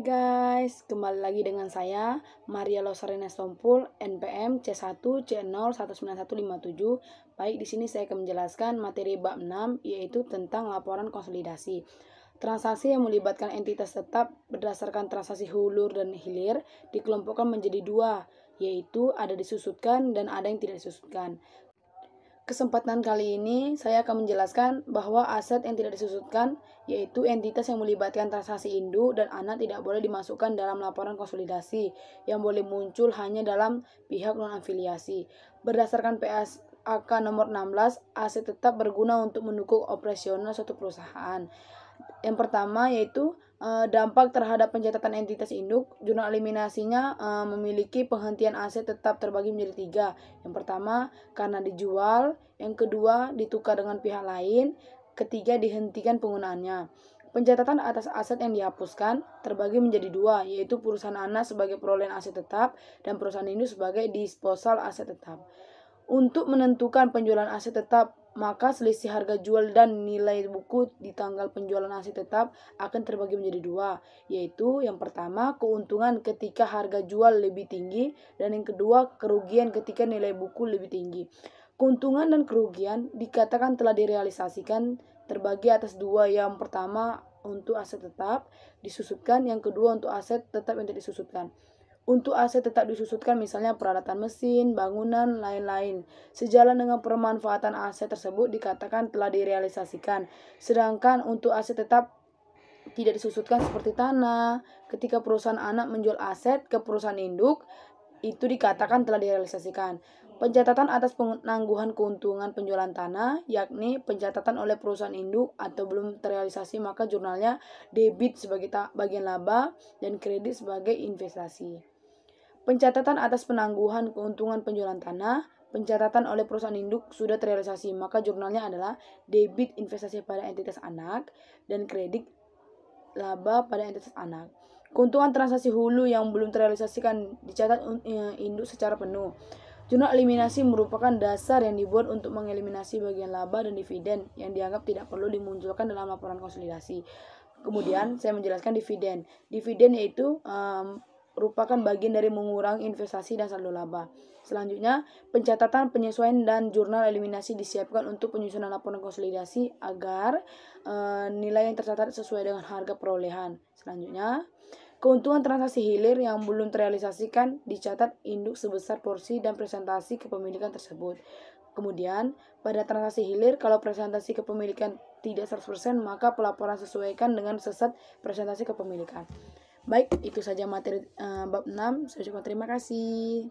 guys, kembali lagi dengan saya Maria Losarina Stompul, NPM C1 C0191157. Baik, di sini saya akan menjelaskan materi bab 6, yaitu tentang laporan konsolidasi. Transaksi yang melibatkan entitas tetap berdasarkan transaksi hulur dan hilir dikelompokkan menjadi dua, yaitu ada disusutkan dan ada yang tidak disusutkan. Kesempatan kali ini saya akan menjelaskan bahwa aset yang tidak disusutkan yaitu entitas yang melibatkan transaksi induk dan anak tidak boleh dimasukkan dalam laporan konsolidasi yang boleh muncul hanya dalam pihak non-afiliasi. Berdasarkan PSAK nomor 16, aset tetap berguna untuk mendukung operasional suatu perusahaan. Yang pertama yaitu dampak terhadap pencatatan entitas induk. Jurnal eliminasinya memiliki penghentian aset tetap terbagi menjadi tiga. Yang pertama karena dijual, yang kedua ditukar dengan pihak lain, ketiga dihentikan penggunaannya. Pencatatan atas aset yang dihapuskan terbagi menjadi dua, yaitu perusahaan anak sebagai perolehan aset tetap dan perusahaan induk sebagai disposal aset tetap. Untuk menentukan penjualan aset tetap, maka selisih harga jual dan nilai buku di tanggal penjualan aset tetap akan terbagi menjadi dua, yaitu yang pertama keuntungan ketika harga jual lebih tinggi dan yang kedua kerugian ketika nilai buku lebih tinggi. Keuntungan dan kerugian dikatakan telah direalisasikan terbagi atas dua, yang pertama untuk aset tetap disusutkan, yang kedua untuk aset tetap yang tidak disusutkan. Untuk aset tetap disusutkan misalnya peralatan mesin, bangunan, lain-lain. Sejalan dengan pemanfaatan aset tersebut dikatakan telah direalisasikan. Sedangkan untuk aset tetap tidak disusutkan seperti tanah, ketika perusahaan anak menjual aset ke perusahaan induk, itu dikatakan telah direalisasikan. Pencatatan atas penangguhan keuntungan penjualan tanah, yakni pencatatan oleh perusahaan induk atau belum terrealisasi, maka jurnalnya debit sebagai bagian laba dan kredit sebagai investasi. Pencatatan atas penangguhan keuntungan penjualan tanah, pencatatan oleh perusahaan induk sudah terrealisasi, maka jurnalnya adalah debit investasi pada entitas anak dan kredit laba pada entitas anak. Keuntungan transaksi hulu yang belum terrealisasikan dicatat induk secara penuh. Jurnal eliminasi merupakan dasar yang dibuat untuk mengeliminasi bagian laba dan dividen yang dianggap tidak perlu dimunculkan dalam laporan konsolidasi. Kemudian saya menjelaskan dividen. Dividen yaitu merupakan bagian dari mengurangi investasi dan saldo laba. Selanjutnya, pencatatan, penyesuaian, dan jurnal eliminasi disiapkan untuk penyusunan laporan konsolidasi agar nilai yang tercatat sesuai dengan harga perolehan. Selanjutnya, keuntungan transaksi hilir yang belum terrealisasikan dicatat induk sebesar porsi dan presentasi kepemilikan tersebut. Kemudian, pada transaksi hilir, kalau presentasi kepemilikan tidak 100%, maka pelaporan sesuaikan dengan sesat presentasi kepemilikan. Baik, itu saja materi bab 6. Saya ucapkan terima kasih.